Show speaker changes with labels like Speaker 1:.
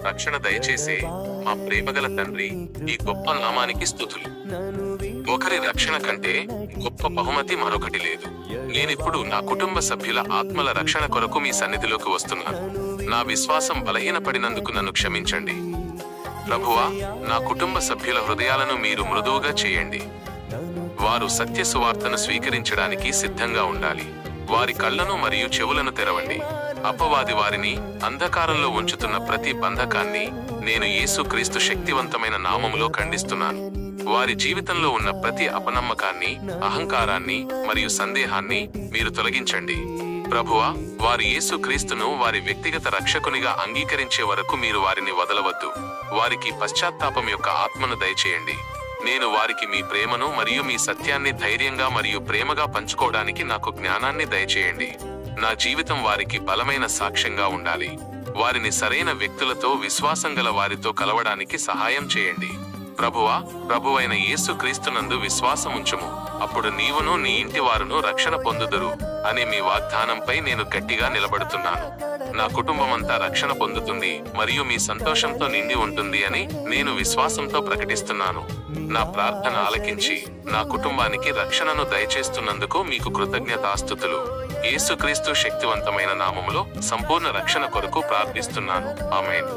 Speaker 1: రక్షణ దయచేసే మా ప్రేమగల తండ్రి, ఈ గొప్ప నామానికి స్తుతులు. ఒకరి రక్షణ కంటే గొప్ప బహుమతి మరొకటి లేదు. నేనిప్పుడు నా కుటుంబ సభ్యుల ఆత్మల రక్షణ కొరకు మీ సన్నిధిలోకి వస్తున్నాను. నా విశ్వాసం బలహీనపడినందుకు నన్ను క్షమించండి. ప్రభువా, నా కుటుంబ సభ్యుల హృదయాలను మీరు మృదువుగా చేయండి. వారు సత్య సువార్తను స్వీకరించడానికి సిద్ధంగా ఉండాలి. వారి కళ్ళను మరియు చెవులను తెరవండి. అపవాది వారిని అంధకారంలో ఉంచుతున్న ప్రతి బంధకాన్ని నేను యేసుక్రీస్తు శక్తివంతమైన నామములో ఖండిస్తున్నాను. వారి జీవితంలో ఉన్న ప్రతి అపనమ్మకాన్ని, అహంకారాన్ని మరియు సందేహాన్ని మీరు తొలగించండి. ప్రభువా, వారి యేసుక్రీస్తును వారి వ్యక్తిగత రక్షకునిగా అంగీకరించే వరకు మీరు వారిని వదలవద్దు. వారికి పశ్చాత్తాపం యొక్క ఆత్మను దయచేయండి. నేను వారికి మీ ప్రేమను మరియు మీ సత్యాన్ని ధైర్యంగా మరియు ప్రేమగా పంచుకోవడానికి నాకు జ్ఞానాన్ని దయచేయండి. నా జీవితం వారికి బలమైన సాక్ష్యంగా ఉండాలి. వారిని సరైన వ్యక్తులతో, విశ్వాసం గల వారితో కలవడానికి సహాయం చేయండి. ప్రభువా, ప్రభువైన యేసుక్రీస్తునందు విశ్వాసముంచుము, అప్పుడు నీవును నీ ఇంటి వారును రక్షణ పొందుదురు అనే మీ వాగ్దానంపై నేను గట్టిగా నిలబడుతున్నాను. నా కుటుంబమంతా రక్షణ పొందుతుంది మరియు మీ సంతోషంతో నిండి ఉంటుంది అని నేను విశ్వాసంతో ప్రకటిస్తున్నాను. నా ప్రార్థన ఆలకించి నా కుటుంబానికి రక్షణను దయచేస్తున్నందుకు మీకు కృతజ్ఞతాస్తుతులు. యేసుక్రీస్తు శక్తివంతమైన నామములో సంపూర్ణ రక్షణ కొరకు ప్రార్థిస్తున్నాను. ఆమేన్.